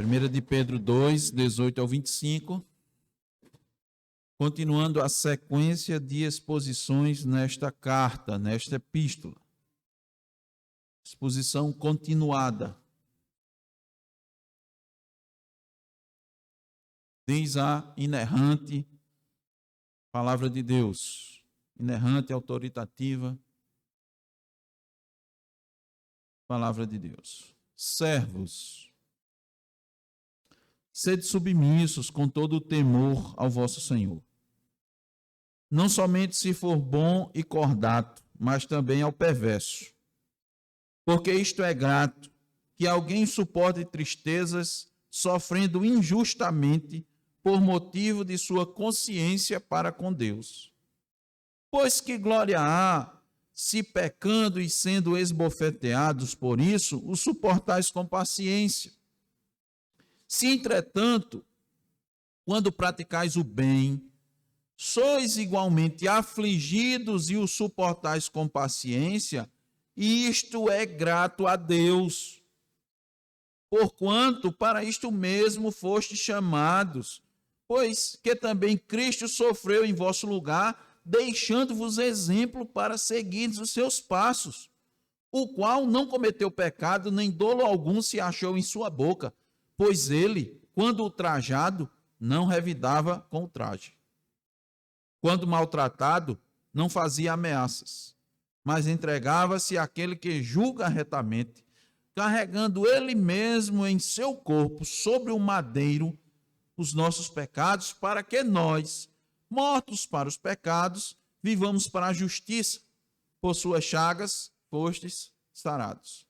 1 de Pedro 2, 18 ao 25. Continuando a sequência de exposições nesta carta, nesta epístola. Exposição continuada. Diz a inerrante palavra de Deus, inerrante, autoritativa, palavra de Deus. Servos, sede submissos com todo o temor ao vosso Senhor. Não somente se for bom e cordato, mas também ao perverso. Porque isto é grato, que alguém suporte tristezas, sofrendo injustamente, por motivo de sua consciência para com Deus. Pois que glória há, se pecando e sendo esbofeteados por isso, o suportais com paciência. Se, entretanto, quando praticais o bem, sois igualmente afligidos e o suportais com paciência, isto é grato a Deus. Porquanto para isto mesmo fostes chamados, pois que também Cristo sofreu em vosso lugar, deixando-vos exemplo para seguirdes os seus passos, o qual não cometeu pecado, nem dolo algum se achou em sua boca, pois ele, quando ultrajado, não revidava com ultraje. Quando maltratado, não fazia ameaças, mas entregava-se àquele que julga retamente, carregando ele mesmo em seu corpo, sobre o madeiro, os nossos pecados, para que nós, mortos para os pecados, vivamos para a justiça. Por suas chagas fostes sarados,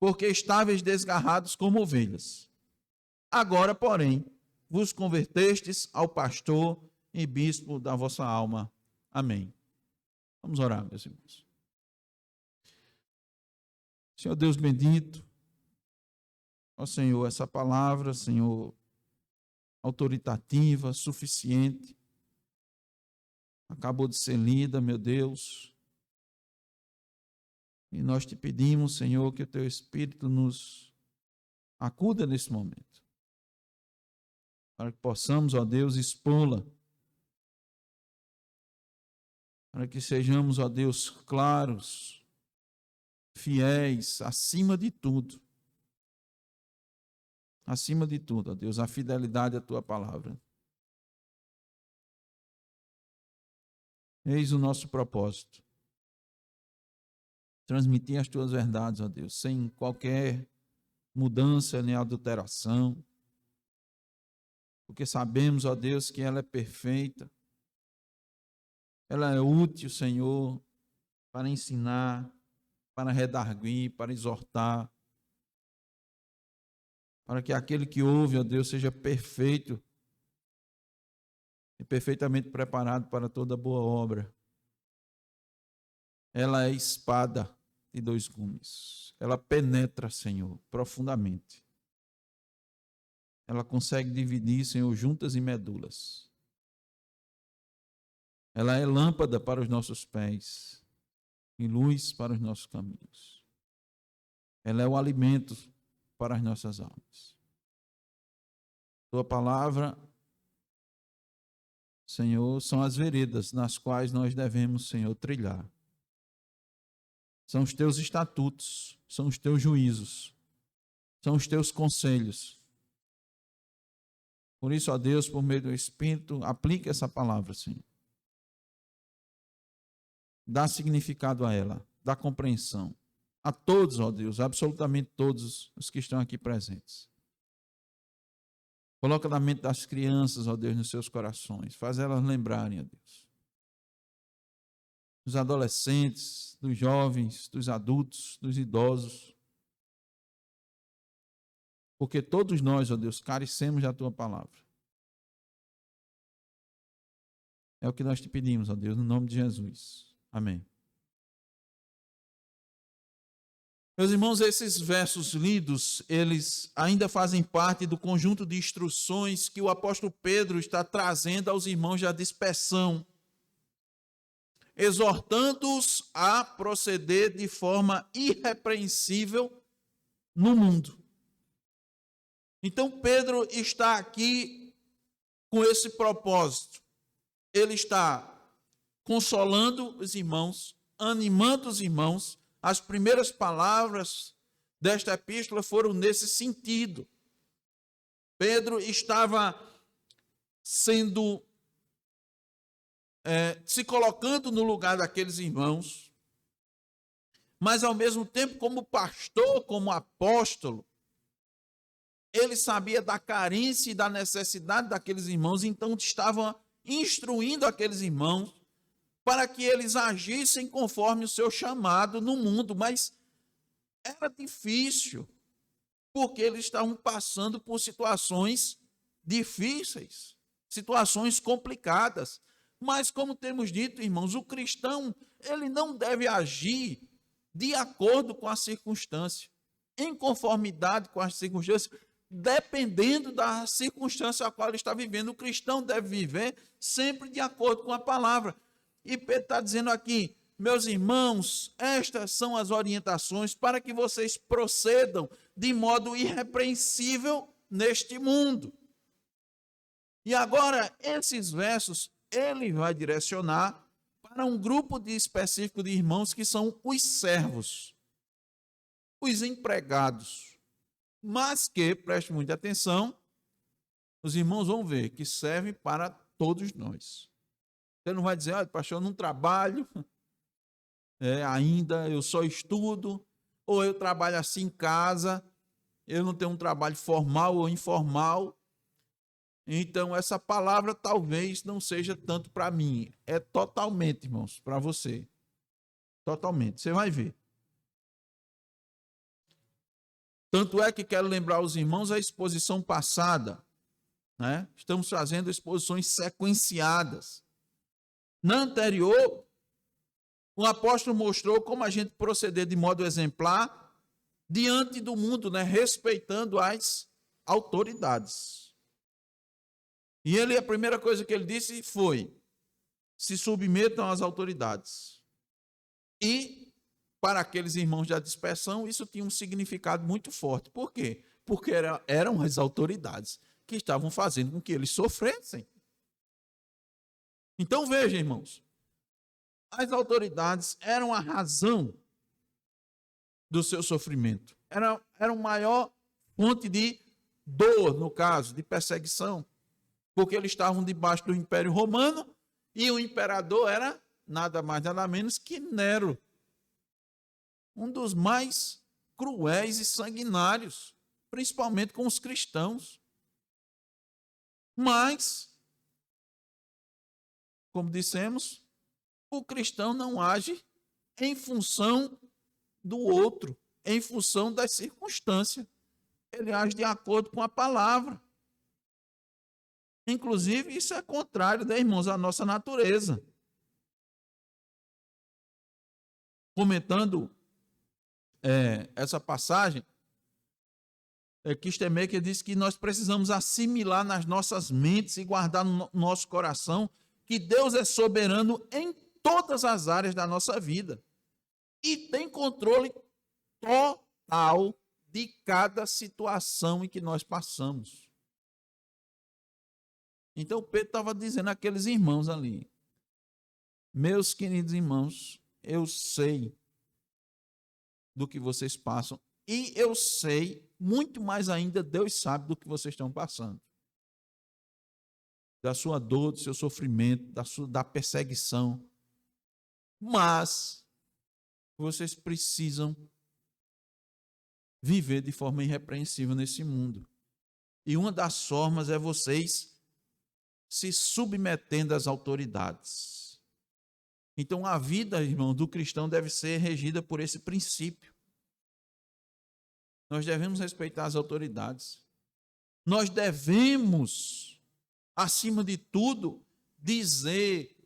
porque estáveis desgarrados como ovelhas. Agora, porém, vos convertestes ao pastor e bispo da vossa alma. Amém. Vamos orar, meus irmãos. Senhor Deus bendito, ó Senhor, essa palavra, Senhor, autoritativa, suficiente, acabou de ser lida, meu Deus, e nós te pedimos, Senhor, que o teu Espírito nos acuda nesse momento, para que possamos, ó Deus, expô-la, para que sejamos, ó Deus, claros, fiéis, acima de tudo, ó Deus, a fidelidade à tua palavra. Eis o nosso propósito, transmitir as tuas verdades, ó Deus, sem qualquer mudança nem adulteração, porque sabemos, ó Deus, que ela é perfeita, ela é útil, Senhor, para ensinar, para redarguir, para exortar, para que aquele que ouve, ó Deus, seja perfeito e perfeitamente preparado para toda boa obra. Ela é espada de dois gumes. Ela penetra, Senhor, profundamente. Ela consegue dividir, Senhor, juntas e medulas. Ela é lâmpada para os nossos pés e luz para os nossos caminhos. Ela é o alimento para as nossas almas. Tua palavra, Senhor, são as veredas nas quais nós devemos, Senhor, trilhar. São os teus estatutos, são os teus juízos, são os teus conselhos. Por isso, ó Deus, por meio do Espírito, aplique essa palavra, Senhor. Dá significado a ela, dá compreensão. A todos, ó Deus, absolutamente todos os que estão aqui presentes. Coloca na mente das crianças, ó Deus, nos seus corações. Faz elas lembrarem, ó Deus. Dos adolescentes, dos jovens, dos adultos, dos idosos. Porque todos nós, ó Deus, carecemos da tua palavra. É o que nós te pedimos, ó Deus, no nome de Jesus. Amém. Meus irmãos, esses versos lidos, eles ainda fazem parte do conjunto de instruções que o apóstolo Pedro está trazendo aos irmãos da dispersão, exortando-os a proceder de forma irrepreensível no mundo. Então Pedro está aqui com esse propósito. Ele está consolando os irmãos, animando os irmãos. As primeiras palavras desta epístola foram nesse sentido. Pedro estava se colocando no lugar daqueles irmãos, mas ao mesmo tempo, como pastor, como apóstolo, ele sabia da carência e da necessidade daqueles irmãos, então estava instruindo aqueles irmãos para que eles agissem conforme o seu chamado no mundo, mas era difícil, porque eles estavam passando por situações difíceis, situações complicadas. Mas, como temos dito, irmãos, o cristão, ele não deve agir de acordo com a circunstância, em conformidade com as circunstâncias, dependendo da circunstância a qual ele está vivendo. O cristão deve viver sempre de acordo com a palavra. E Pedro está dizendo aqui, meus irmãos, estas são as orientações para que vocês procedam de modo irrepreensível neste mundo. E agora, esses versos, ele vai direcionar para um grupo específico de irmãos que são os servos, os empregados, mas que, preste muita atenção, os irmãos vão ver que serve para todos nós. Você não vai dizer, olha, pastor, eu não trabalho ainda, eu só estudo, ou eu trabalho assim em casa, eu não tenho um trabalho formal ou informal. Então, essa palavra talvez não seja tanto para mim. É totalmente, irmãos, para você. Totalmente. Você vai ver. Tanto é que quero lembrar os irmãos a exposição passada, né? Estamos fazendo exposições sequenciadas. Na anterior, o apóstolo mostrou como a gente proceder de modo exemplar diante do mundo, né? Respeitando as autoridades. E a primeira coisa que ele disse foi: se submetam às autoridades. E, para aqueles irmãos da dispersão, isso tinha um significado muito forte. Por quê? Porque eram as autoridades que estavam fazendo com que eles sofressem. Então, veja, irmãos, as autoridades eram a razão do seu sofrimento. Era a maior fonte de dor, no caso, de perseguição. Porque eles estavam debaixo do Império Romano e o imperador era nada mais, nada menos que Nero. Um dos mais cruéis e sanguinários, principalmente com os cristãos. Mas, como dissemos, o cristão não age em função do outro, em função das circunstâncias. Ele age de acordo com a palavra. Inclusive, isso é contrário, né, irmãos, à nossa natureza. Comentando essa passagem, Kistemeyer diz que nós precisamos assimilar nas nossas mentes e guardar no nosso coração que Deus é soberano em todas as áreas da nossa vida e tem controle total de cada situação em que nós passamos. Então Pedro estava dizendo àqueles irmãos ali: meus queridos irmãos, eu sei do que vocês passam e eu sei, muito mais ainda, Deus sabe do que vocês estão passando. Da sua dor, do seu sofrimento, da perseguição. Mas vocês precisam viver de forma irrepreensível nesse mundo. E uma das formas é vocês se submetendo às autoridades. Então, a vida, irmão, do cristão deve ser regida por esse princípio. Nós devemos respeitar as autoridades. Nós devemos, acima de tudo, dizer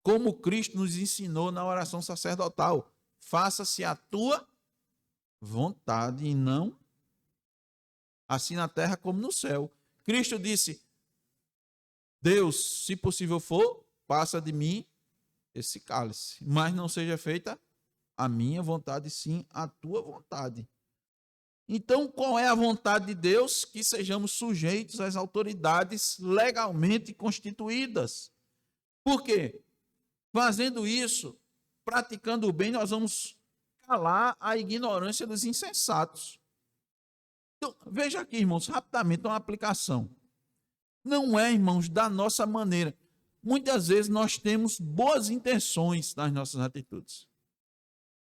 como Cristo nos ensinou na oração sacerdotal: faça-se a tua vontade e não assim na terra como no céu. Cristo disse: Deus, se possível for, passa de mim esse cálice, mas não seja feita a minha vontade, sim a tua vontade. Então, qual é a vontade de Deus? Que sejamos sujeitos às autoridades legalmente constituídas. Por quê? Fazendo isso, praticando o bem, nós vamos calar a ignorância dos insensatos. Então, veja aqui, irmãos, rapidamente uma aplicação. Não é, irmãos, da nossa maneira. Muitas vezes nós temos boas intenções nas nossas atitudes.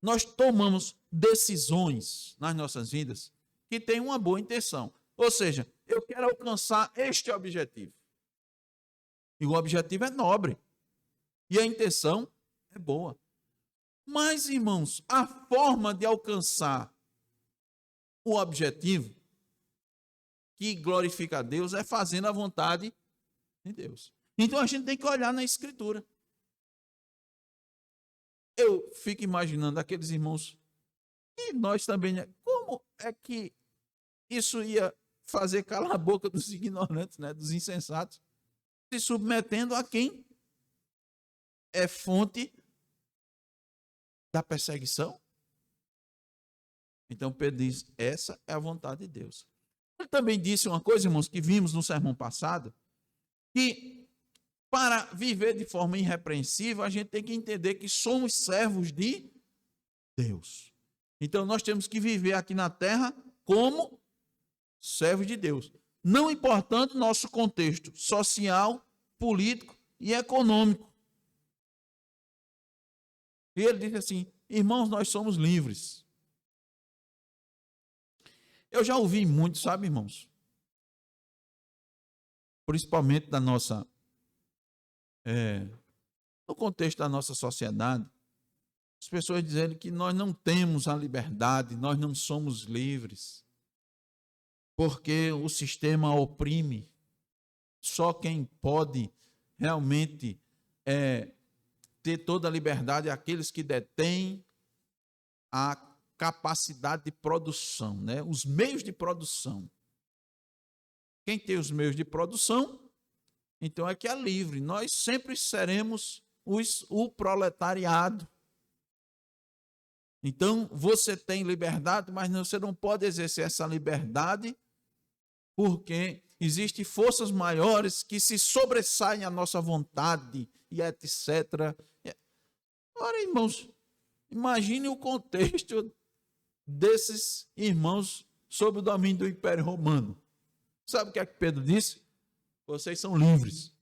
Nós tomamos decisões nas nossas vidas que têm uma boa intenção. Ou seja, eu quero alcançar este objetivo. E o objetivo é nobre. E a intenção é boa. Mas, irmãos, a forma de alcançar o objetivo que glorifica a Deus é fazendo a vontade de Deus. Então a gente tem que olhar na Escritura. Eu fico imaginando aqueles irmãos, e nós também, né? Como é que isso ia fazer calar a boca dos ignorantes, né? Dos insensatos, se submetendo a quem é fonte da perseguição? Então Pedro diz, essa é a vontade de Deus. Ele também disse uma coisa, irmãos, que vimos no sermão passado, que para viver de forma irrepreensível, a gente tem que entender que somos servos de Deus. Então nós temos que viver aqui na terra como servos de Deus. Não importando nosso contexto social, político e econômico. E ele disse assim, irmãos, nós somos livres. Eu já ouvi muito, sabe, irmãos? Principalmente da nossa, no contexto da nossa sociedade, as pessoas dizendo que nós não temos a liberdade, nós não somos livres, porque o sistema oprime. Só quem pode realmente ter toda a liberdade é aqueles que detêm a capacidade de produção, né? Os meios de produção. Quem tem os meios de produção, então é que é livre. Nós sempre seremos o proletariado. Então, você tem liberdade, mas você não pode exercer essa liberdade porque existem forças maiores que se sobressaem à nossa vontade e etc. Ora, irmãos, imagine o contexto desses irmãos sob o domínio do Império Romano. Sabe o que é que Pedro disse? Vocês são livres.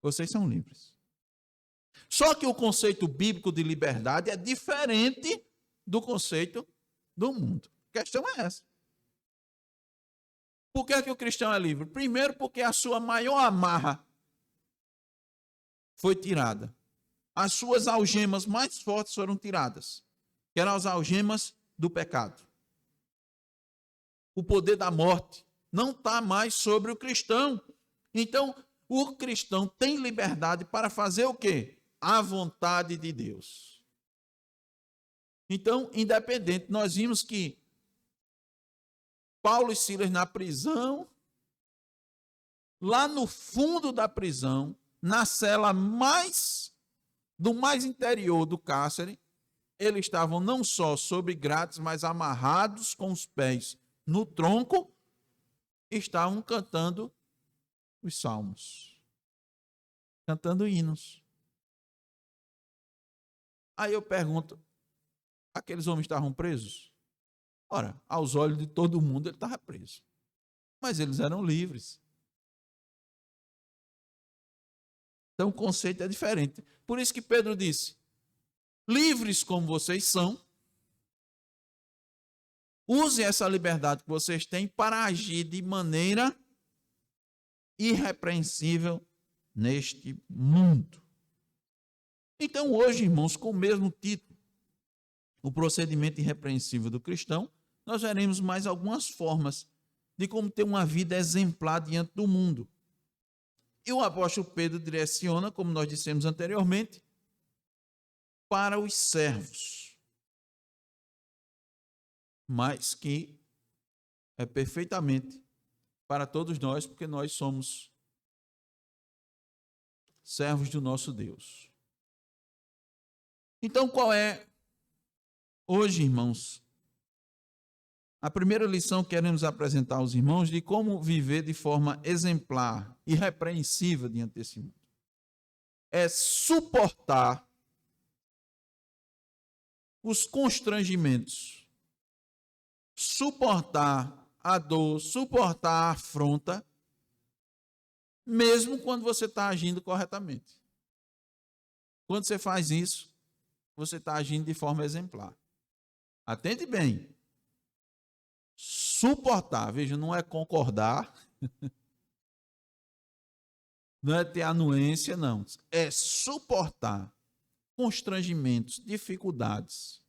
Vocês são livres. Só que o conceito bíblico de liberdade é diferente do conceito do mundo. A questão é essa. Por que é que o cristão é livre? Primeiro, porque a sua maior amarra foi tirada. As suas algemas mais fortes foram tiradas, que eram as algemas do pecado. O poder da morte não está mais sobre o cristão. Então, o cristão tem liberdade para fazer o quê? A vontade de Deus. Então, independente, nós vimos que Paulo e Silas na prisão, lá no fundo da prisão, na cela do mais interior do cárcere, eles estavam não só sobre grades, mas amarrados com os pés no tronco, estavam cantando os salmos, cantando hinos. Aí eu pergunto, aqueles homens estavam presos? Ora, aos olhos de todo mundo ele estava preso, mas eles eram livres. Então o conceito é diferente. Por isso que Pedro disse, livres como vocês são, usem essa liberdade que vocês têm para agir de maneira irrepreensível neste mundo. Então hoje, irmãos, com o mesmo título, o procedimento irrepreensível do cristão, nós veremos mais algumas formas de como ter uma vida exemplar diante do mundo. E o apóstolo Pedro direciona, como nós dissemos anteriormente, para os servos, mas que é perfeitamente para todos nós, porque nós somos servos do nosso Deus. Então, qual é Hoje, irmãos, a primeira lição que queremos apresentar aos irmãos de como viver de forma exemplar, irrepreensível diante desse mundo, é suportar os constrangimentos, suportar a dor, suportar a afronta, mesmo quando você está agindo corretamente. Quando você faz isso, você está agindo de forma exemplar. Atende bem. Suportar, veja, não é concordar, não é ter anuência, não. É suportar constrangimentos, dificuldades,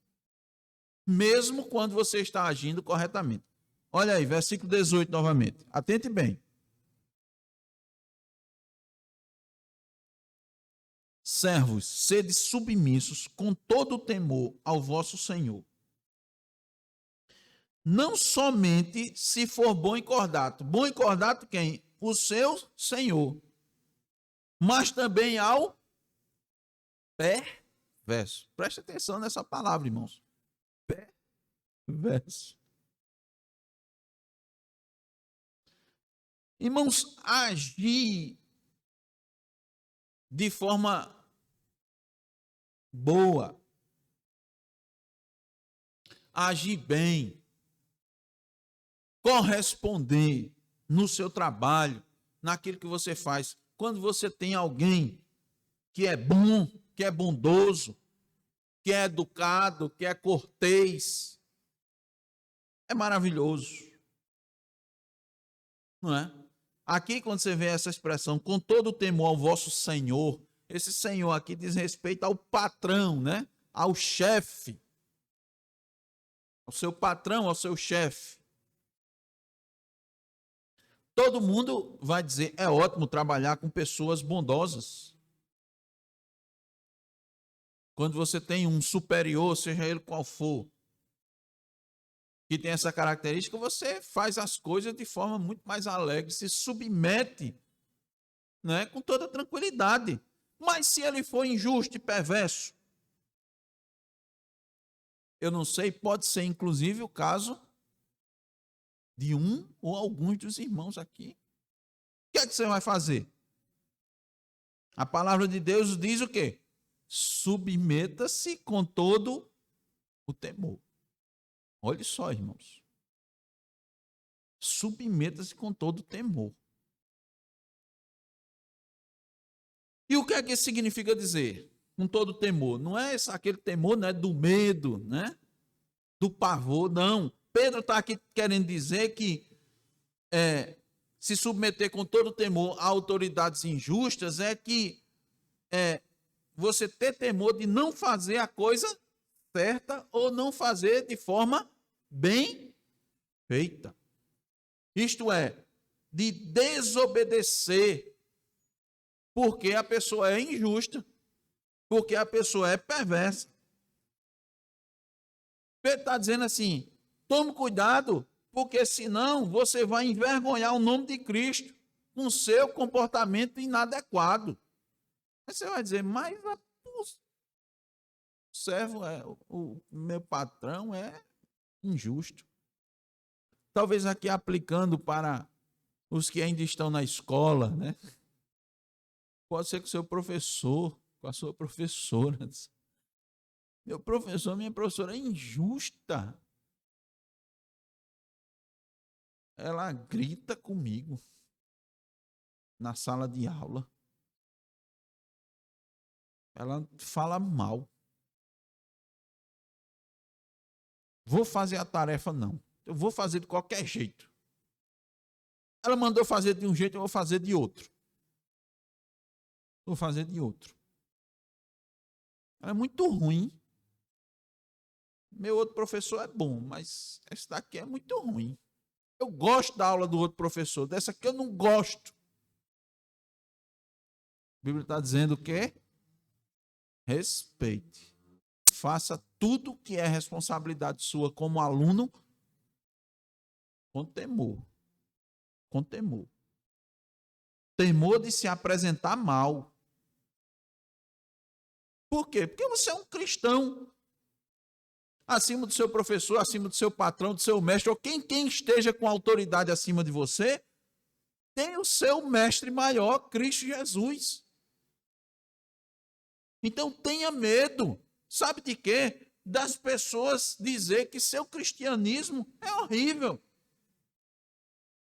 mesmo quando você está agindo corretamente. Olha aí, versículo 18 novamente. Atente bem. Servos, sede submissos com todo o temor ao vosso Senhor. Não somente se for bom e cordato. Bom e cordato quem? O seu Senhor. Mas também ao perverso. Preste atenção nessa palavra, irmãos. Perverso. Irmãos, agir de forma boa, agir bem, corresponder no seu trabalho, naquilo que você faz. Quando você tem alguém que é bom, que é bondoso, que é educado, que é cortês, é maravilhoso. Não é? Aqui, quando você vê essa expressão, com todo o temor ao vosso Senhor, esse Senhor aqui diz respeito ao patrão, né? Ao chefe, ao seu patrão, ao seu chefe. Todo mundo vai dizer, é ótimo trabalhar com pessoas bondosas. Quando você tem um superior, seja ele qual for, que tem essa característica, você faz as coisas de forma muito mais alegre, se submete, né, com toda tranquilidade. Mas se ele for injusto e perverso, eu não sei, pode ser inclusive o caso de um ou alguns dos irmãos aqui. O que é que você vai fazer? A palavra de Deus diz o quê? Submeta-se com todo o temor. Olhe só, irmãos. Submeta-se com todo o temor. E o que é que isso significa dizer? Com todo o temor. Não é aquele temor, né, do medo, né? Do pavor, não. Pedro está aqui querendo dizer que se submeter com todo o temor a autoridades injustas é que você ter temor de não fazer a coisa certa ou não fazer de forma bem feita. Isto é, de desobedecer porque a pessoa é injusta, porque a pessoa é perversa. Pedro está dizendo assim, tome cuidado, porque senão você vai envergonhar o nome de Cristo com seu comportamento inadequado. Aí você vai dizer, mas o servo, o meu patrão é injusto. Talvez aqui aplicando para os que ainda estão na escola, né? Pode ser com o seu professor, com a sua professora. Meu professor, minha professora é injusta. Ela grita comigo na sala de aula. Ela fala mal. Vou fazer a tarefa, não. Eu vou fazer de qualquer jeito. Ela mandou fazer de um jeito, eu vou fazer de outro. Vou fazer de outro. Ela é muito ruim. Meu outro professor é bom, mas esse daqui é muito ruim. Eu gosto da aula do outro professor, dessa aqui eu não gosto. A Bíblia está dizendo o quê? Respeite. Faça tudo que é responsabilidade sua como aluno com temor. Com temor. Temor de se apresentar mal. Por quê? Porque você é um cristão. acima do seu professor, acima do seu patrão, do seu mestre, ou quem esteja com autoridade acima de você, tem o seu mestre maior, Cristo Jesus. Então tenha medo. Sabe de quê? Das pessoas dizer que seu cristianismo é horrível.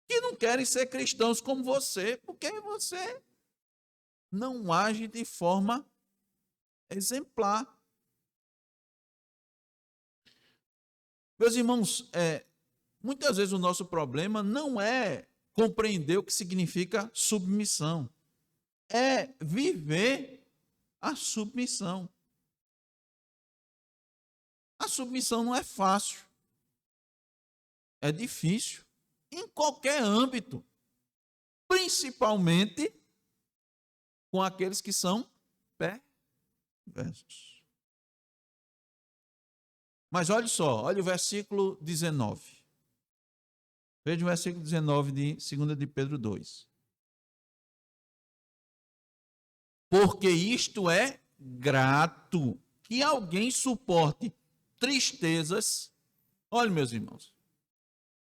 Que não querem ser cristãos como você, porque você não age de forma exemplar. Meus irmãos, muitas vezes o nosso problema não é compreender o que significa submissão, é viver a submissão. A submissão não é fácil, é difícil, em qualquer âmbito, principalmente com aqueles que são perversos. Mas olha só, olha o versículo 19. Veja o versículo 19 de 2 de Pedro 2. Porque isto é grato, que alguém suporte tristezas, olha meus irmãos,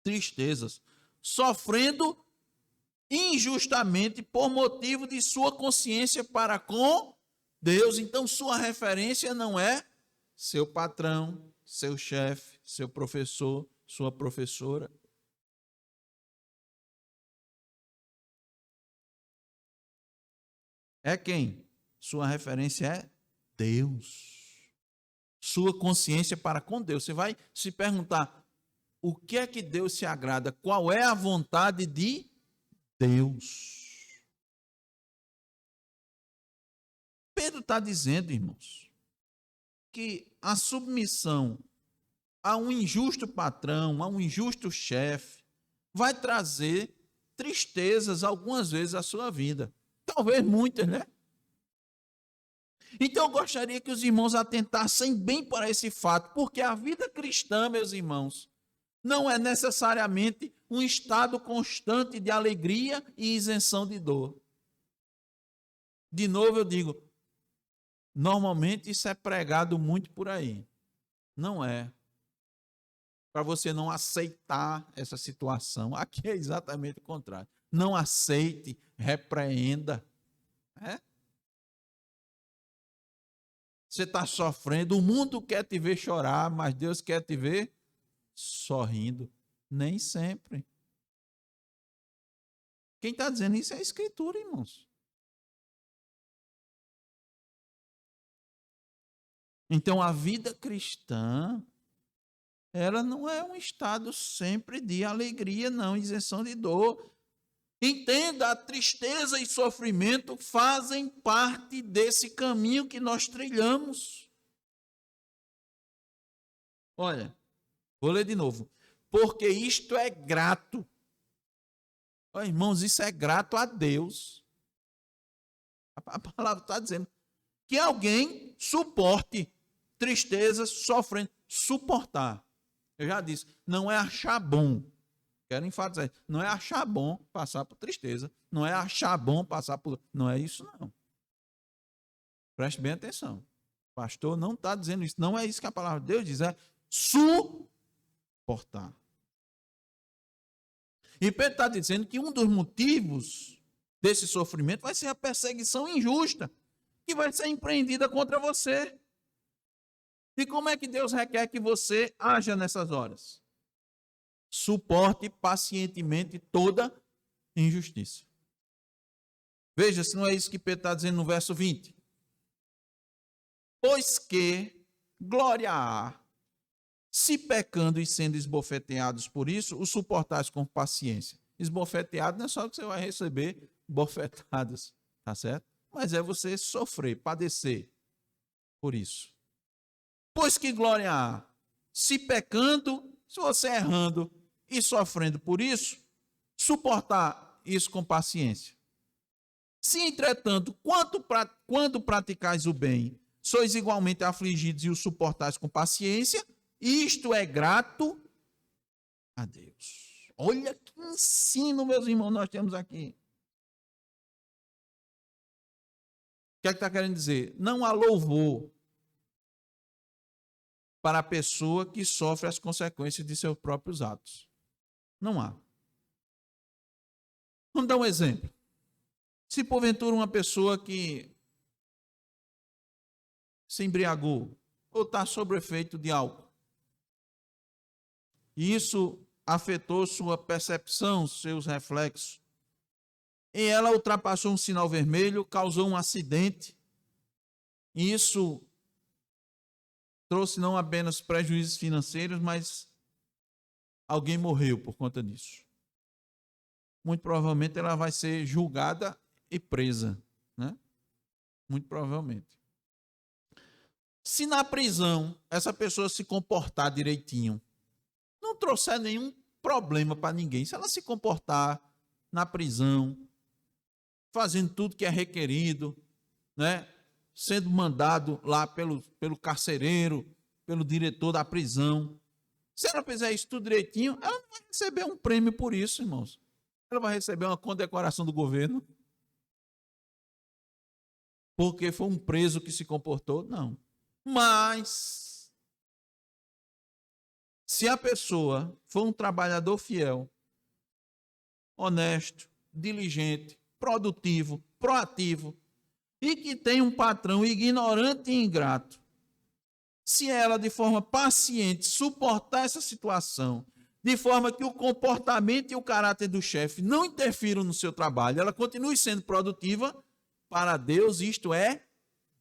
tristezas, sofrendo injustamente por motivo de sua consciência para com Deus. Então sua referência não é seu patrão, seu chefe, seu professor, sua professora. É quem? Sua referência é Deus. Sua consciência para com Deus. Você vai se perguntar, o que é que Deus se agrada? Qual é a vontade de Deus? Pedro está dizendo, irmãos, que a submissão a um injusto patrão, a um injusto chefe, vai trazer tristezas algumas vezes à sua vida. Talvez muitas, né? Então eu gostaria que os irmãos atentassem bem para esse fato, porque a vida cristã, meus irmãos, não é necessariamente um estado constante de alegria e isenção de dor. De novo eu digo, normalmente isso é pregado muito por aí. Não é. Para você não aceitar essa situação. Aqui é exatamente o contrário. Não aceite, repreenda. Você está sofrendo, o mundo quer te ver chorar, mas Deus quer te ver sorrindo. Nem sempre. Quem está dizendo isso é a Escritura, irmãos. Então a vida cristã, ela não é um estado sempre de alegria, não, isenção de dor. Entenda, a tristeza e sofrimento fazem parte desse caminho que nós trilhamos. Olha, vou ler de novo. Porque isto é grato. Olha, irmãos, isso é grato a Deus. A palavra está dizendo que alguém suporte tristezas, sofrendo, suportar. Eu já disse, não é achar bom. Quero enfatizar, não é achar bom passar por tristeza, não é achar bom passar por... Não é isso, não. Preste bem atenção. O pastor não está dizendo isso, não é isso que a palavra de Deus diz, é suportar. E Pedro está dizendo que um dos motivos desse sofrimento vai ser a perseguição injusta que vai ser empreendida contra você. E como é que Deus requer que você haja nessas horas? Suporte pacientemente toda injustiça. Veja se não é isso que Pedro está dizendo no verso 20. Pois que glória há, se pecando e sendo esbofeteados por isso, o suportais com paciência. Esbofeteado não é só que você vai receber bofetadas, tá certo? Mas é você sofrer, padecer por isso. Pois que glória há, se pecando, se você errando e sofrendo por isso, suportar isso com paciência. Se, entretanto, quando praticais o bem, sois igualmente afligidos e o suportais com paciência, isto é grato a Deus. Olha que ensino, meus irmãos, nós temos aqui. O que é que está querendo dizer? Não há louvor para a pessoa que sofre as consequências de seus próprios atos. Não há. Vamos dar um exemplo. Se porventura uma pessoa que se embriagou ou está sob efeito de álcool, e isso afetou sua percepção, seus reflexos, e ela ultrapassou um sinal vermelho, causou um acidente, e isso trouxe não apenas prejuízos financeiros, mas alguém morreu por conta disso. Muito provavelmente ela vai ser julgada e presa, né? Muito provavelmente. Se na prisão essa pessoa se comportar direitinho, não trouxer nenhum problema para ninguém, se ela se comportar na prisão, fazendo tudo que é requerido, né? Sendo mandado lá pelo carcereiro, pelo diretor da prisão, se ela fizer isso tudo direitinho, ela não vai receber um prêmio por isso, irmãos. Ela vai receber uma condecoração do governo, porque foi um preso que se comportou? Não. Mas, se a pessoa for um trabalhador fiel, honesto, diligente, produtivo, proativo, e que tem um patrão ignorante e ingrato, se ela, de forma paciente, suportar essa situação, de forma que o comportamento e o caráter do chefe não interfiram no seu trabalho, ela continue sendo produtiva, para Deus isto é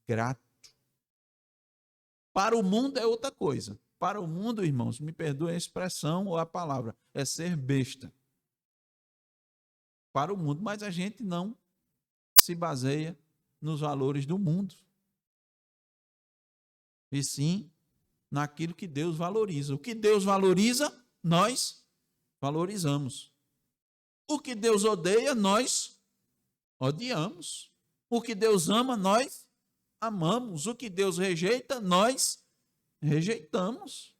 grato. Para o mundo é outra coisa. Para o mundo, irmãos, me perdoem a expressão ou a palavra, é ser besta. Para o mundo, mas a gente não se baseia nos valores do mundo, e sim naquilo que Deus valoriza. O que Deus valoriza, nós valorizamos. O que Deus odeia, nós odiamos. O que Deus ama, nós amamos. O que Deus rejeita, nós rejeitamos.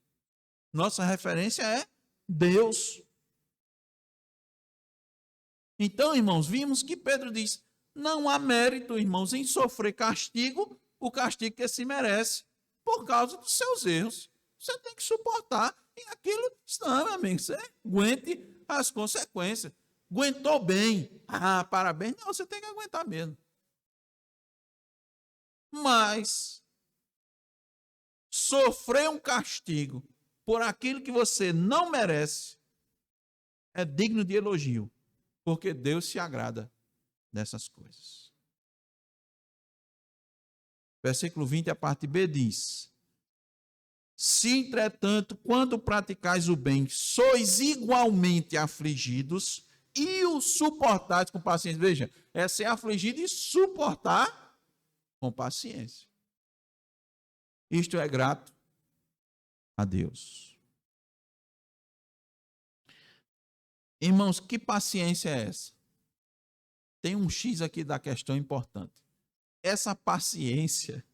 Nossa referência é Deus. Então, irmãos, vimos que Pedro diz: não há mérito, irmãos, em sofrer castigo, o castigo que se merece, por causa dos seus erros. Você tem que suportar, e aquilo, não, meu amigo, você aguente as consequências. Aguentou bem, parabéns. Não, você tem que aguentar mesmo. Mas sofrer um castigo por aquilo que você não merece é digno de elogio, porque Deus se agrada dessas coisas. Versículo 20, a parte B diz: se, entretanto, quando praticais o bem, sois igualmente afligidos e o suportais com paciência. Veja, é ser afligido e suportar com paciência. Isto é grato a Deus. Irmãos, que paciência é essa? Tem um X aqui da questão importante. Essa paciência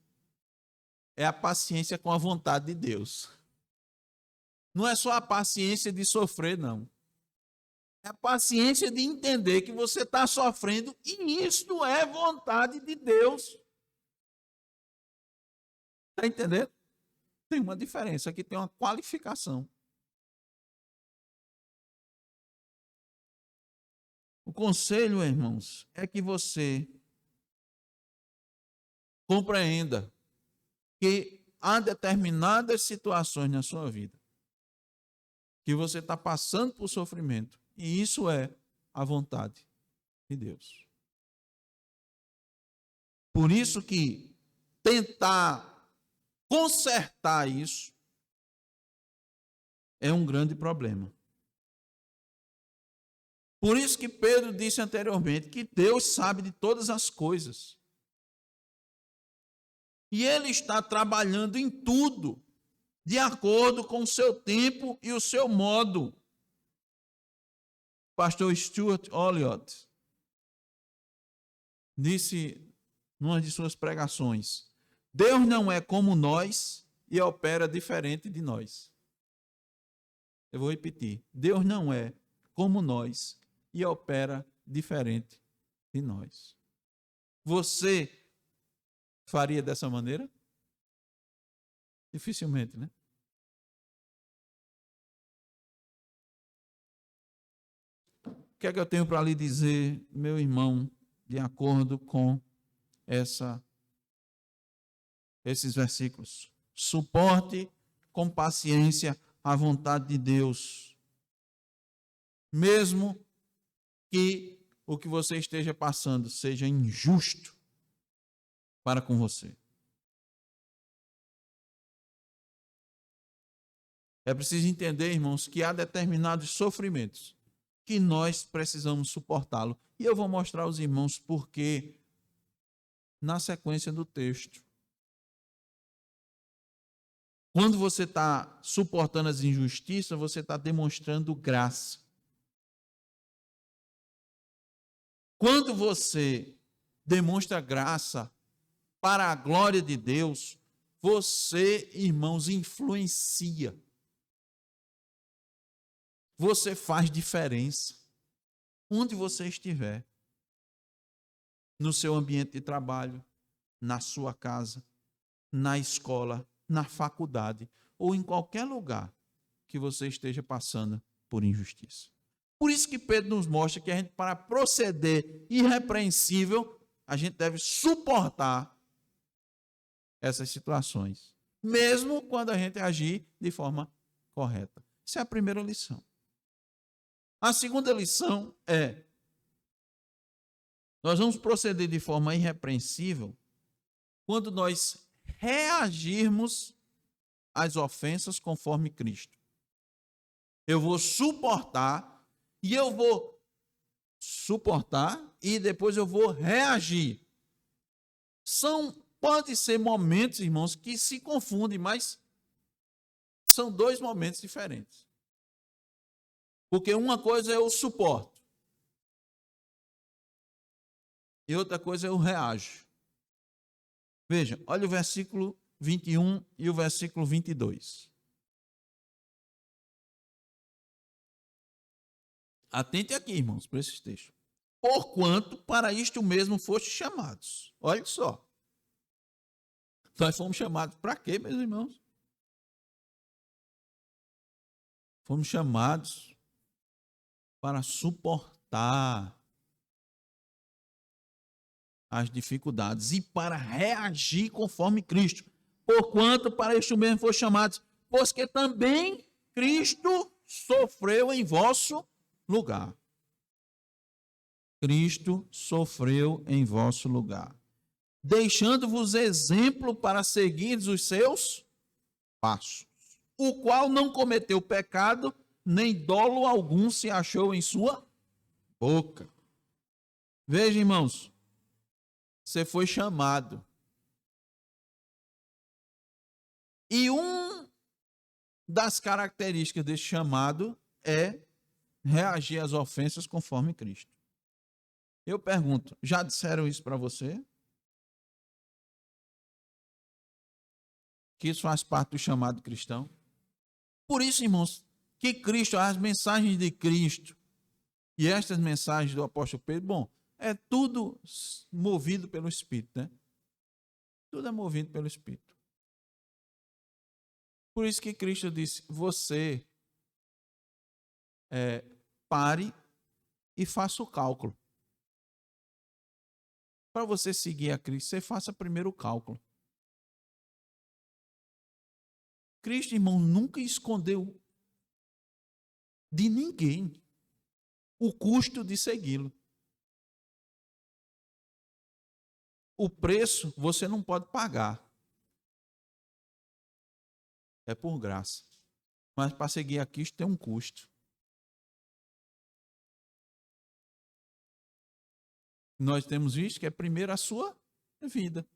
é a paciência com a vontade de Deus. Não é só a paciência de sofrer, não. É a paciência de entender que você está sofrendo e isto é vontade de Deus. Está entendendo? Tem uma diferença, aqui tem uma qualificação. O conselho, irmãos, é que você compreenda que há determinadas situações na sua vida que você está passando por sofrimento, e isso é a vontade de Deus. Por isso que tentar consertar isso é um grande problema. Por isso que Pedro disse anteriormente que Deus sabe de todas as coisas. E Ele está trabalhando em tudo, de acordo com o seu tempo e o seu modo. Pastor Stuart Olliott disse numa de suas pregações: Deus não é como nós e opera diferente de nós. Eu vou repetir: Deus não é como nós e opera diferente de nós. Você faria dessa maneira? Dificilmente, né? que é que eu tenho para lhe dizer, meu irmão, de acordo com esses versículos? Suporte com paciência a vontade de Deus, mesmo que o que você esteja passando seja injusto para com você. É preciso entender, irmãos, que há determinados sofrimentos que nós precisamos suportá-lo. E eu vou mostrar aos irmãos por quê na sequência do texto. Quando você está suportando as injustiças, você está demonstrando graça. Quando você demonstra graça para a glória de Deus, você, irmãos, influencia. Você faz diferença. Onde você estiver, no seu ambiente de trabalho, na sua casa, na escola, na faculdade ou em qualquer lugar que você esteja passando por injustiça. Por isso que Pedro nos mostra que a gente, para proceder irrepreensível, a gente deve suportar essas situações, mesmo quando a gente agir de forma correta. Essa é a primeira lição. A segunda lição é: nós vamos proceder de forma irrepreensível quando nós reagirmos às ofensas conforme Cristo. Eu vou suportar e depois eu vou reagir. Pode ser momentos, irmãos, que se confundem, mas são dois momentos diferentes. Porque uma coisa é eu suporto e outra coisa é eu reajo. Veja, olha o versículo 21 e o versículo 22. Atente aqui, irmãos, para esses textos. Porquanto para isto mesmo fostes chamados. Olha só. Nós fomos chamados para quê, meus irmãos? Fomos chamados para suportar as dificuldades e para reagir conforme Cristo. Porquanto para isto mesmo foram chamados, pois que também Cristo sofreu em vosso lugar. Cristo sofreu em vosso lugar, deixando-vos exemplo para seguir os seus passos, o qual não cometeu pecado, nem dolo algum se achou em sua boca. Veja, irmãos, você foi chamado. E uma das características desse chamado é reagir às ofensas conforme Cristo. Eu pergunto, já disseram isso para você? Que isso faz parte do chamado cristão? Por isso, irmãos, que Cristo, as mensagens de Cristo e estas mensagens do apóstolo Pedro, bom, é tudo movido pelo Espírito, né? Tudo é movido pelo Espírito. Por isso que Cristo disse, você pare e faça o cálculo. Para você seguir a Cristo, você faça primeiro o cálculo. Cristo, irmão, nunca escondeu de ninguém o custo de segui-lo. O preço você não pode pagar. É por graça. Mas para seguir a Cristo tem um custo. Nós temos visto que é primeiro a sua vida.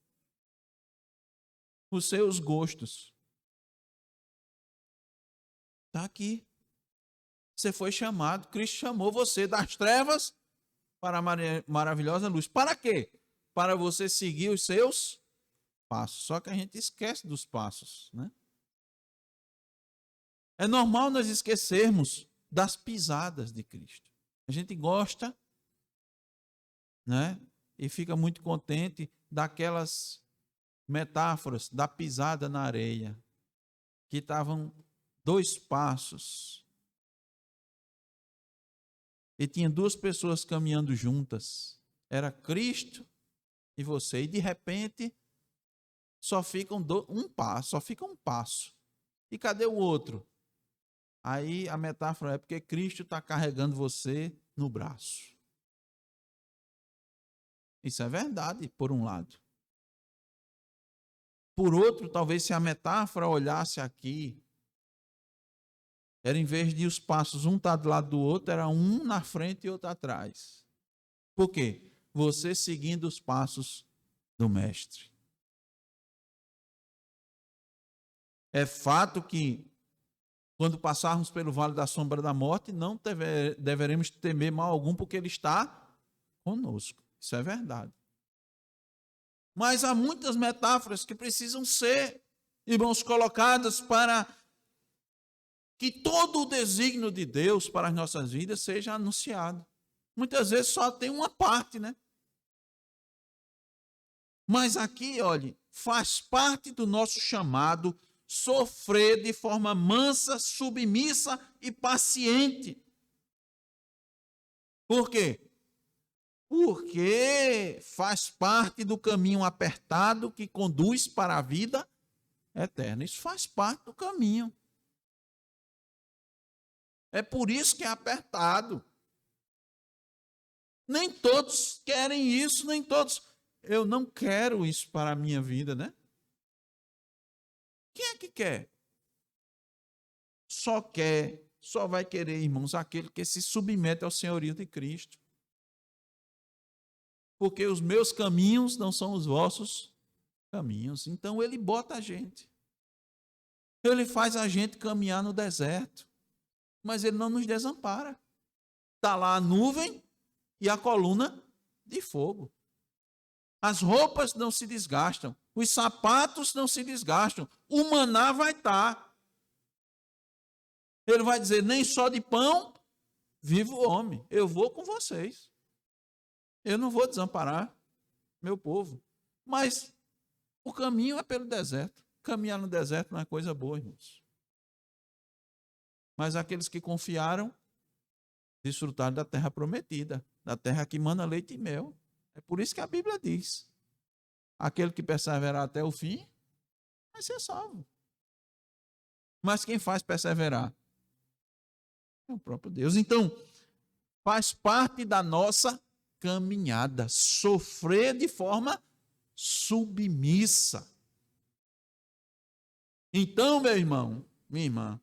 Os seus gostos. Está aqui. Você foi chamado, Cristo chamou você das trevas para a maravilhosa luz. Para quê? Para você seguir os seus passos. Só que a gente esquece dos passos, né? É normal nós esquecermos das pisadas de Cristo. A gente gosta, né? E fica muito contente daquelas metáforas da pisada na areia, que estavam 2 passos E tinha duas pessoas caminhando juntas. Era Cristo e você. E de repente, só fica um passo. E cadê o outro? Aí a metáfora é porque Cristo está carregando você no braço. Isso é verdade, por um lado. Por outro, talvez se a metáfora olhasse aqui, era em vez de os passos um estar do lado do outro, era um na frente e outro atrás. Por quê? Você seguindo os passos do mestre. É fato que quando passarmos pelo vale da sombra da morte, não deveremos temer mal algum, porque ele está conosco. Isso é verdade. Mas há muitas metáforas que precisam ser, irmãos, colocadas para que todo o desígnio de Deus para as nossas vidas seja anunciado. Muitas vezes só tem uma parte, né? Mas aqui, olhe, faz parte do nosso chamado sofrer de forma mansa, submissa e paciente. Por quê? Porque faz parte do caminho apertado que conduz para a vida eterna. Isso faz parte do caminho. É por isso que é apertado. Nem todos querem isso, nem todos. Eu não quero isso para a minha vida, né? Quem é que quer? Só vai querer, irmãos, aquele que se submete ao senhorio de Cristo. Porque os meus caminhos não são os vossos caminhos. Então ele bota a gente. Ele faz a gente caminhar no deserto. Mas ele não nos desampara. Está lá a nuvem e a coluna de fogo. As roupas não se desgastam. Os sapatos não se desgastam. O maná vai estar. Ele vai dizer, nem só de pão vive o homem. Eu vou com vocês. Eu não vou desamparar meu povo. Mas o caminho é pelo deserto. Caminhar no deserto não é coisa boa, irmãos. Mas aqueles que confiaram, desfrutaram da terra prometida, da terra que mana leite e mel. É por isso que a Bíblia diz, aquele que perseverar até o fim, vai ser salvo. Mas quem faz perseverar? É o próprio Deus. Então, faz parte da nossa caminhada, sofrer de forma submissa. Então, meu irmão, minha irmã,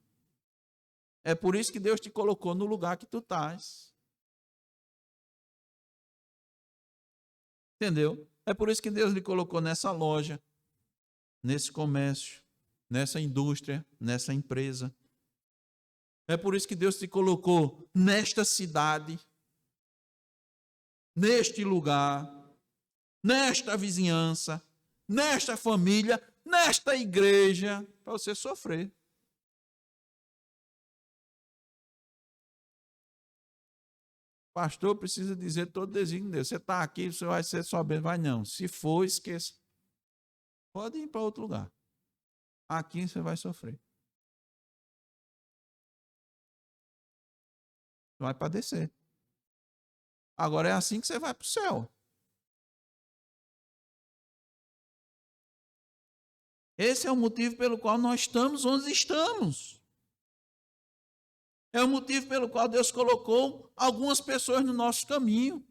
é por isso que Deus te colocou no lugar que tu estás. Entendeu? É por isso que Deus lhe colocou nessa loja, nesse comércio, nessa indústria, nessa empresa. É por isso que Deus te colocou nesta cidade, neste lugar, nesta vizinhança, nesta família, nesta igreja, para você sofrer. Pastor precisa dizer todo desígnio de Deus. Você está aqui, você vai ser só bem. Vai não. Se for, esqueça. Pode ir para outro lugar. Aqui você vai sofrer. Vai padecer. Agora é assim que você vai para o céu. Esse é o motivo pelo qual nós estamos onde estamos. É o motivo pelo qual Deus colocou algumas pessoas no nosso caminho.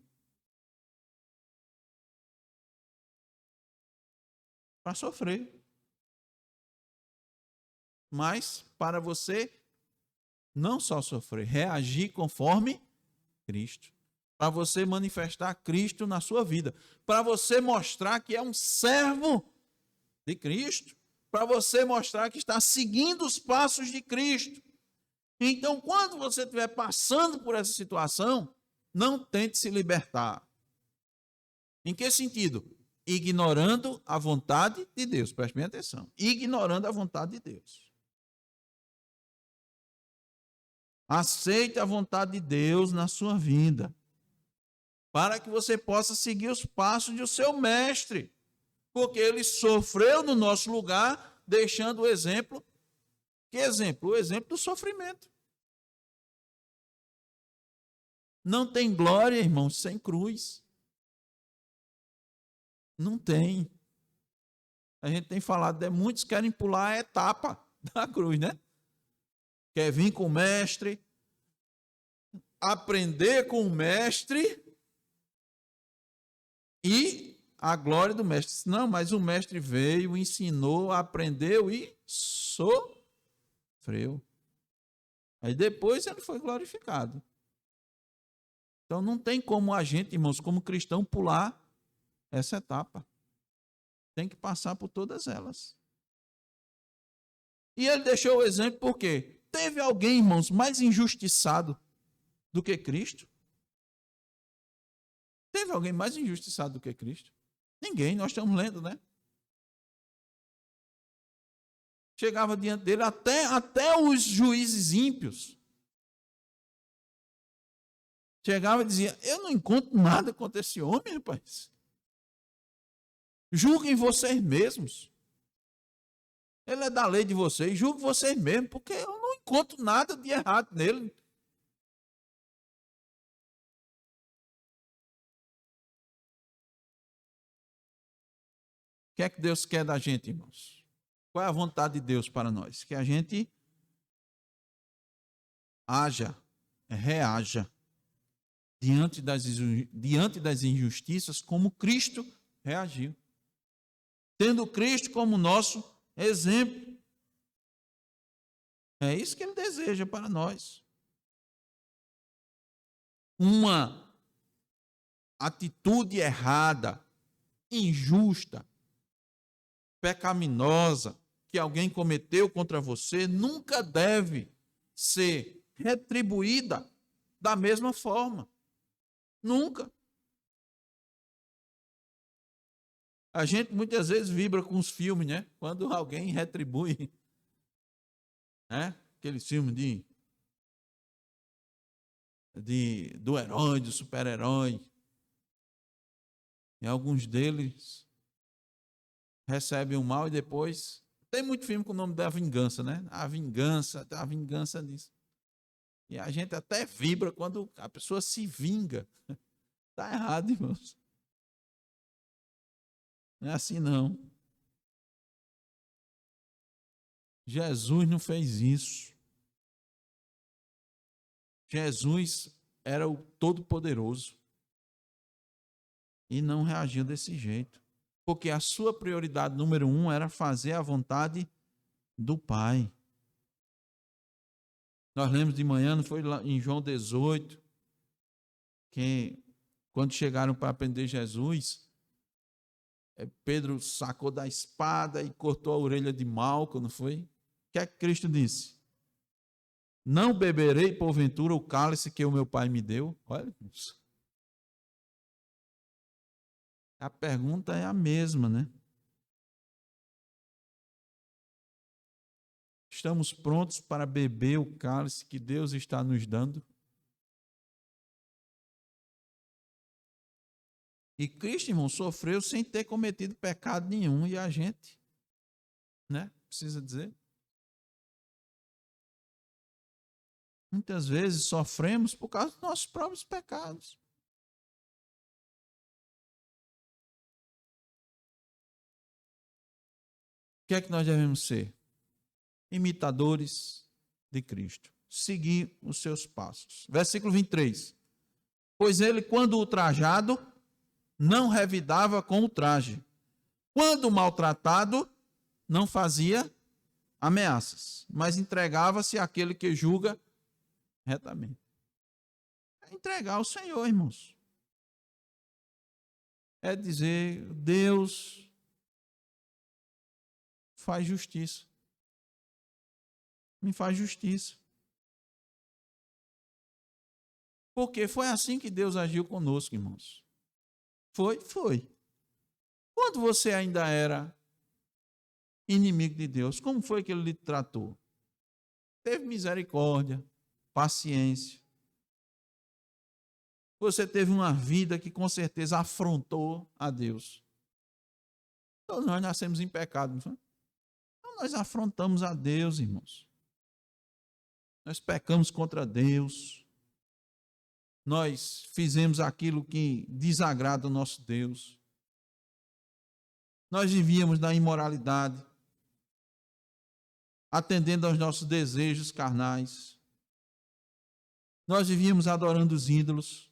Para sofrer. Mas para você não só sofrer, reagir conforme Cristo. Para você manifestar Cristo na sua vida. Para você mostrar que é um servo de Cristo. Para você mostrar que está seguindo os passos de Cristo. Então, quando você estiver passando por essa situação, não tente se libertar. Em que sentido? Ignorando a vontade de Deus. Preste bem atenção. Ignorando a vontade de Deus. Aceite a vontade de Deus na sua vida. Para que você possa seguir os passos do seu mestre. Porque ele sofreu no nosso lugar, deixando o exemplo. Que exemplo? O exemplo do sofrimento. Não tem glória, irmãos, sem cruz. Não tem. A gente tem falado, muitos querem pular a etapa da cruz, né? Quer vir com o mestre, aprender com o mestre e a glória do mestre. Não, mas o mestre veio, ensinou, aprendeu e sofreu. Aí depois ele foi glorificado. Então não tem como a gente, irmãos, como cristão, pular essa etapa. Tem que passar por todas elas. E ele deixou o exemplo porque teve alguém, irmãos, mais injustiçado do que Cristo? Teve alguém mais injustiçado do que Cristo? Ninguém, nós estamos lendo, né? Chegava diante dele até os juízes ímpios. Chegava e dizia, eu não encontro nada contra esse homem, rapaz. Julguem vocês mesmos. Ele é da lei de vocês, julguem vocês mesmos, porque eu não encontro nada de errado nele. O que é que Deus quer da gente, irmãos? Qual é a vontade de Deus para nós? Que a gente reaja diante das injustiças como Cristo reagiu. Tendo Cristo como nosso exemplo. É isso que ele deseja para nós. Uma atitude errada, injusta, pecaminosa que alguém cometeu contra você nunca deve ser retribuída da mesma forma. Nunca. A gente muitas vezes vibra com os filmes, né? Quando alguém retribui, né? Aqueles filmes do herói, do super-herói. E alguns deles recebem o mal e depois... Tem muito filme com o nome da vingança, né? A vingança disso. E a gente até vibra quando a pessoa se vinga. Está errado, irmãos. Não é assim, não. Jesus não fez isso. Jesus era o Todo-Poderoso. E não reagiu desse jeito. Porque a sua prioridade número 1 era fazer a vontade do Pai. Nós lemos de manhã, não foi lá em João 18, que quando chegaram para prender Jesus, Pedro sacou da espada e cortou a orelha de Malco, não foi? O que é que Cristo disse? Não beberei, porventura, o cálice que o meu Pai me deu? Olha isso. A pergunta é a mesma, né? Estamos prontos para beber o cálice que Deus está nos dando? E Cristo, irmão, sofreu sem ter cometido pecado nenhum. E a gente, né? Precisa dizer. Muitas vezes sofremos por causa dos nossos próprios pecados. O que é que nós devemos ser? Imitadores de Cristo. Seguir os seus passos. Versículo 23. Pois ele, quando ultrajado, não revidava com o traje. Quando maltratado, não fazia ameaças, mas entregava-se àquele que julga retamente. É entregar ao Senhor, irmãos. É dizer, Deus faz justiça. Me faz justiça. Porque foi assim que Deus agiu conosco, irmãos. Foi. Quando você ainda era inimigo de Deus, como foi que ele lhe tratou? Teve misericórdia, paciência. Você teve uma vida que com certeza afrontou a Deus. Então nós nascemos em pecado, não foi? Então nós afrontamos a Deus, irmãos. Nós pecamos contra Deus. nós fizemos aquilo que desagrada o nosso Deus. Nós vivíamos na imoralidade, atendendo aos nossos desejos carnais. Nós vivíamos adorando os ídolos,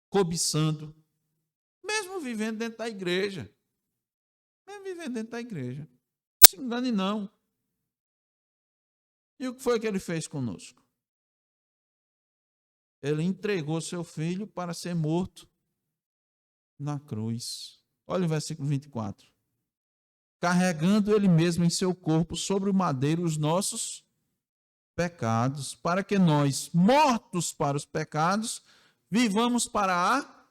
cobiçando, mesmo vivendo dentro da igreja. Mesmo vivendo dentro da igreja. Não se engane, não. E o que foi que ele fez conosco? Ele entregou seu filho para ser morto na cruz. Olha o versículo 24. Carregando ele mesmo em seu corpo sobre o madeiro os nossos pecados, para que nós, mortos para os pecados, vivamos para a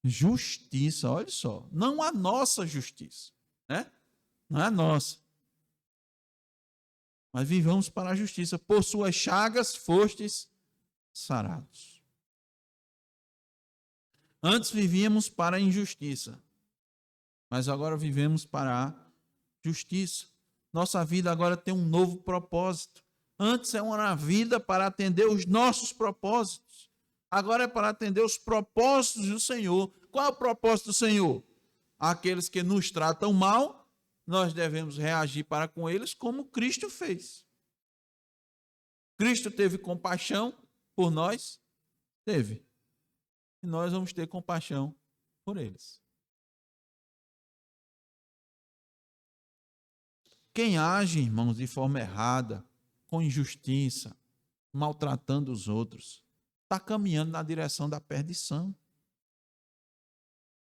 justiça. Olha só, não a nossa justiça, né? Não é a nossa. Mas vivamos para a justiça. Por suas chagas fostes sarados. Antes vivíamos para a injustiça, mas agora vivemos para a justiça. Nossa vida agora tem um novo propósito. Antes era uma vida para atender os nossos propósitos. Agora é para atender os propósitos do Senhor. Qual é o propósito do Senhor? Aqueles que nos tratam mal, nós devemos reagir para com eles como Cristo fez. Cristo teve compaixão por nós? Teve. E nós vamos ter compaixão por eles. Quem age, irmãos, de forma errada, com injustiça, maltratando os outros, está caminhando na direção da perdição,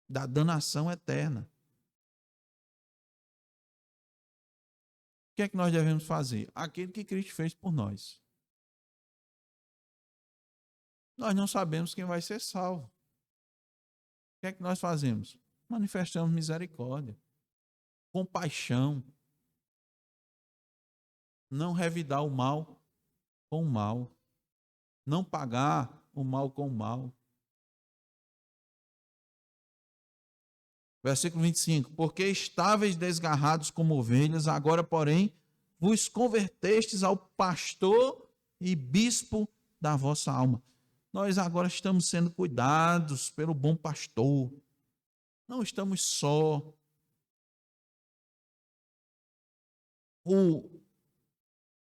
da danação eterna. O que é que nós devemos fazer? Aquilo que Cristo fez por nós. Nós não sabemos quem vai ser salvo. O que é que nós fazemos? Manifestamos misericórdia, compaixão, não revidar o mal com o mal, não pagar o mal com o mal. Versículo 25. Porque estáveis desgarrados como ovelhas, agora, porém, vos convertestes ao pastor e bispo da vossa alma. Nós agora estamos sendo cuidados pelo bom pastor. Não estamos só. O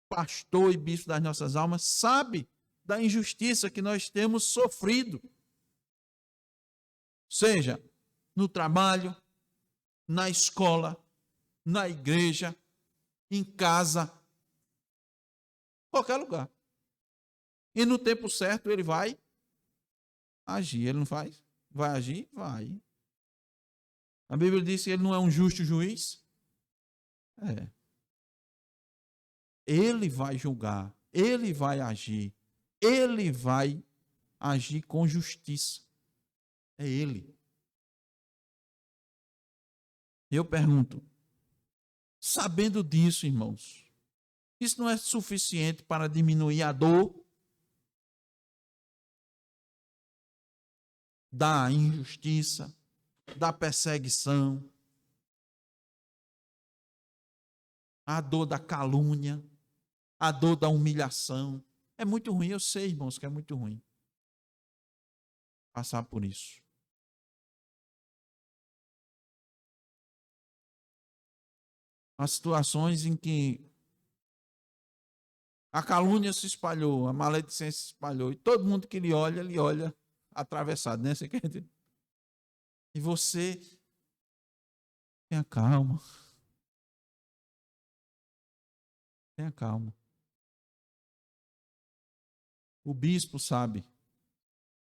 pastor e bispo das nossas almas sabe da injustiça que nós temos sofrido. Seja no trabalho, na escola, na igreja, em casa, qualquer lugar. E no tempo certo ele vai agir. Ele não faz? Vai agir? Vai. A Bíblia diz que ele não é um justo juiz. É. Ele vai julgar. Ele vai agir. Ele vai agir com justiça. É ele. Eu pergunto, sabendo disso, irmãos, isso não é suficiente para diminuir a dor da injustiça, da perseguição, a dor da calúnia, a dor da humilhação. É muito ruim, eu sei, irmãos, que é muito ruim passar por isso. Há situações em que a calúnia se espalhou, a maledicência se espalhou, e todo mundo que ele olha atravessado, né? Você quer dizer? E você tenha calma. Tenha calma. O bispo sabe,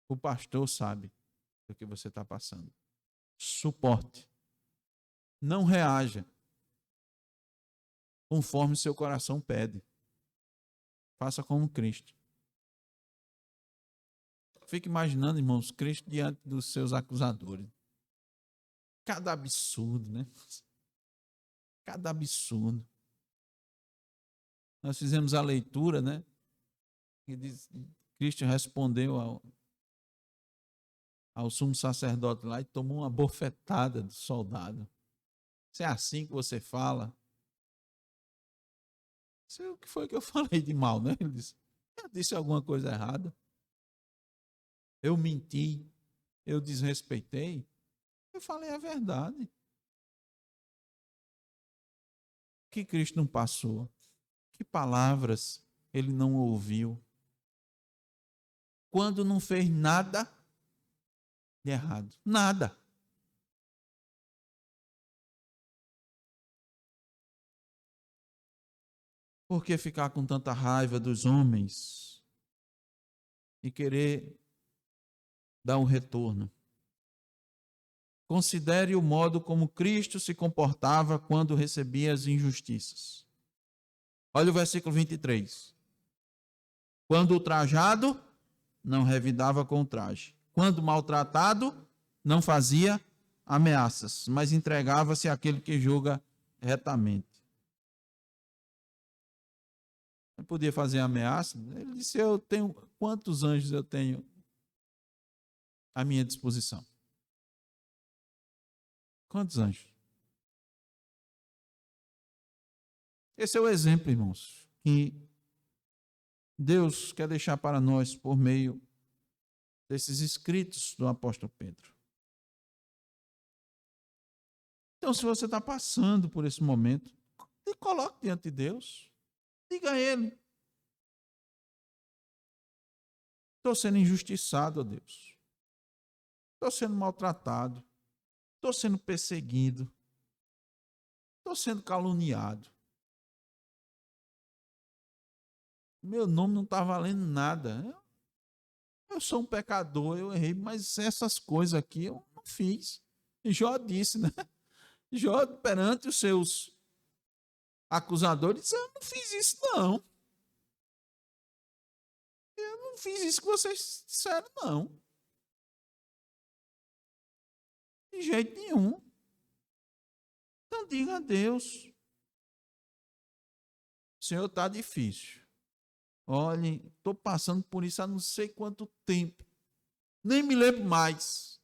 o pastor sabe do que você está passando. Suporte. Não reaja conforme seu coração pede. Faça como Cristo. Fique imaginando, irmãos, Cristo diante dos seus acusadores. Cada absurdo, né? Cada absurdo. Nós fizemos a leitura, né? E diz, Cristo respondeu ao sumo sacerdote lá e tomou uma bofetada do soldado. Se é assim que você fala, sei o que foi que eu falei de mal, né? Ele disse, eu disse alguma coisa errada. eu menti, eu desrespeitei, eu falei a verdade. Que Cristo não passou? Que palavras ele não ouviu? Quando não fez nada de errado. Nada. Por que ficar com tanta raiva dos homens e querer dar um retorno? Considere o modo como Cristo se comportava quando recebia as injustiças. Olha o versículo 23. Quando ultrajado, não revidava com traje. Quando maltratado, não fazia ameaças, mas entregava-se àquele que julga retamente. Não podia fazer ameaça. Ele disse: eu tenho quantos anjos eu tenho à minha disposição? Quantos anjos? Esse é o exemplo, irmãos, que Deus quer deixar para nós por meio desses escritos do apóstolo Pedro. Então, se você está passando por esse momento, se coloque diante de Deus. Diga a Ele: estou sendo injustiçado, ó Deus. Estou sendo maltratado. Estou sendo perseguido. Estou sendo caluniado. Meu nome não está valendo nada. Eu sou um pecador, eu errei, mas essas coisas aqui eu não fiz. Jó disse, né? Jó, perante os seus acusadores, disse: eu não fiz isso, não. Eu não fiz isso que vocês disseram, não. De jeito nenhum. Então diga a Deus: Senhor, está difícil. Olhe, estou passando por isso há não sei quanto tempo. Nem me lembro mais.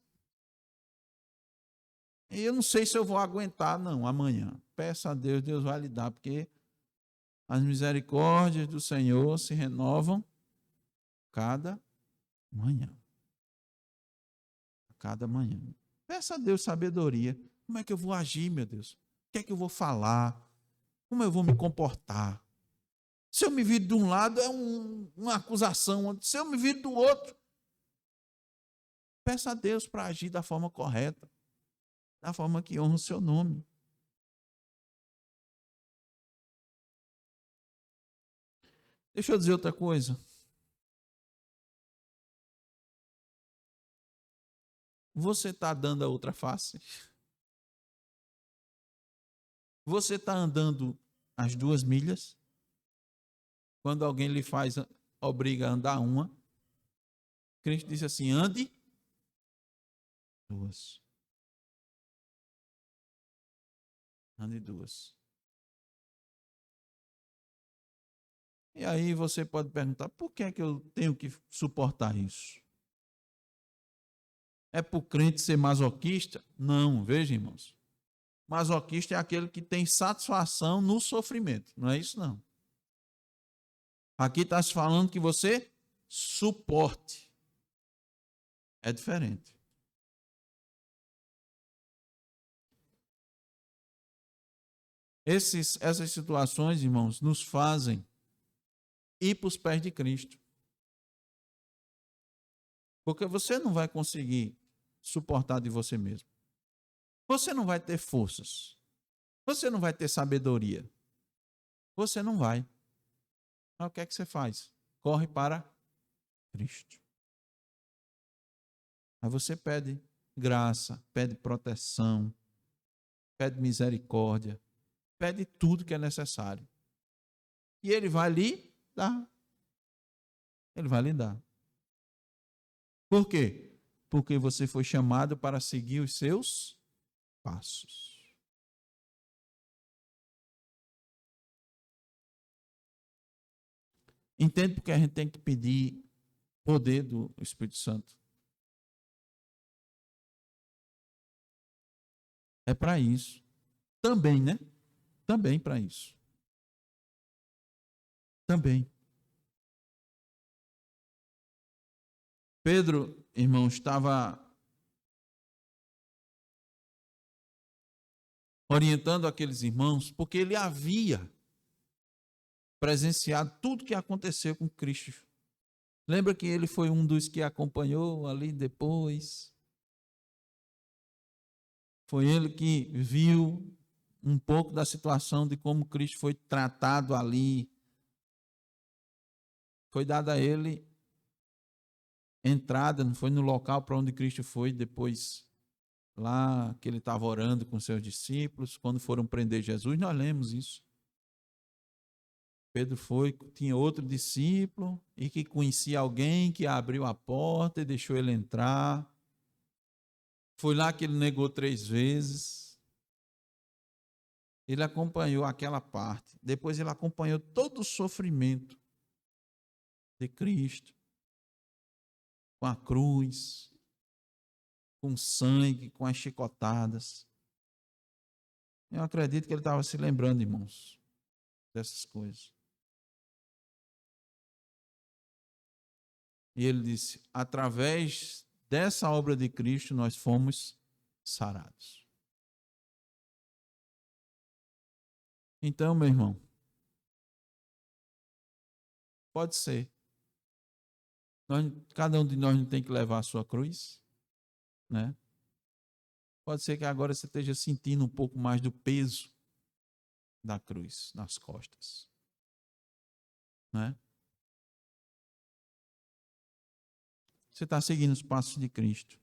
E eu não sei se eu vou aguentar, não, amanhã. Peça a Deus, Deus vai lhe dar, porque as misericórdias do Senhor se renovam cada manhã. Cada manhã. Peça a Deus sabedoria. Como é que eu vou agir, meu Deus? O que é que eu vou falar? Como eu vou me comportar? Se eu me viro de um lado, é uma acusação. Se eu me viro do outro, peça a Deus para agir da forma correta, da forma que honra o seu nome. Deixa eu dizer outra coisa. Você está dando a outra face? Você está andando as 2 milhas? Quando alguém lhe faz, obriga a andar uma, Cristo disse assim: ande 2. Ande 2. E aí você pode perguntar: por que é que eu tenho que suportar isso? É para o crente ser masoquista? Não, veja, irmãos. Masoquista é aquele que tem satisfação no sofrimento. Não é isso, não. Aqui está se falando que você suporte. É diferente. Essas situações, irmãos, nos fazem ir para os pés de Cristo. Porque você não vai conseguir suportar de você mesmo. Você não vai ter forças. Você não vai ter sabedoria. Você não vai. Mas o que é que você faz? Corre para Cristo. Aí você pede graça, pede proteção, pede misericórdia, pede tudo que é necessário. E Ele vai lhe dar. Ele vai lhe dar. Por quê? Porque você foi chamado para seguir os seus passos. Entende porque a gente tem que pedir poder do Espírito Santo? É para isso. Também, né? Também para isso. Também. Pedro irmão, estava orientando aqueles irmãos, porque ele havia presenciado tudo que aconteceu com Cristo. Lembra que ele foi um dos que acompanhou ali depois? Foi ele que viu um pouco da situação de como Cristo foi tratado ali. Foi dada a ele entrada, não foi no local para onde Cristo foi depois, lá que ele estava orando com seus discípulos, quando foram prender Jesus, nós lemos isso. Pedro foi, tinha outro discípulo e que conhecia alguém que abriu a porta e deixou ele entrar. Foi lá que ele negou 3 vezes. Ele acompanhou aquela parte. Depois ele acompanhou todo o sofrimento de Cristo, com a cruz, com sangue, com as chicotadas. Eu acredito que ele estava se lembrando, irmãos, dessas coisas. E ele disse: através dessa obra de Cristo, nós fomos sarados. Então, meu irmão, pode ser. Cada um de nós não tem que levar a sua cruz, né? Pode ser que agora você esteja sentindo um pouco mais do peso da cruz nas costas, né? Você está seguindo os passos de Cristo.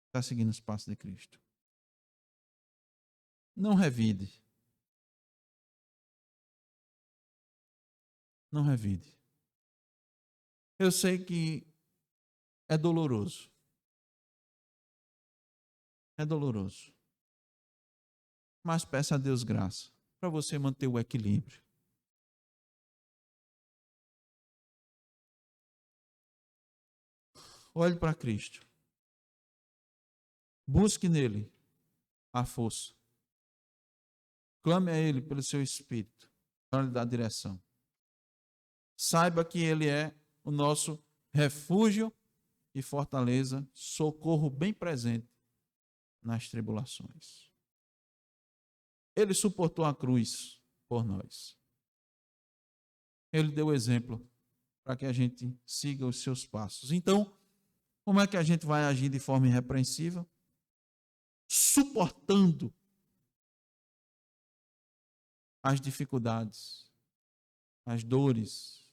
Está seguindo os passos de Cristo. Não revide. Não revide. Eu sei que é doloroso. É doloroso. Mas peça a Deus graça para você manter o equilíbrio. Olhe para Cristo. Busque nele a força. Clame a Ele pelo seu Espírito para lhe dar direção. Saiba que Ele é o nosso refúgio e fortaleza, socorro bem presente nas tribulações. Ele suportou a cruz por nós. Ele deu exemplo para que a gente siga os seus passos. Então, como é que a gente vai agir de forma irrepreensível? Suportando as dificuldades, as dores,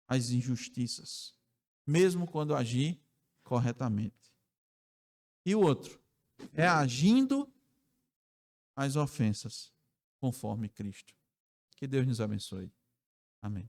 as injustiças, mesmo quando agir corretamente. E o outro é agindo as ofensas conforme Cristo. Que Deus nos abençoe. Amém.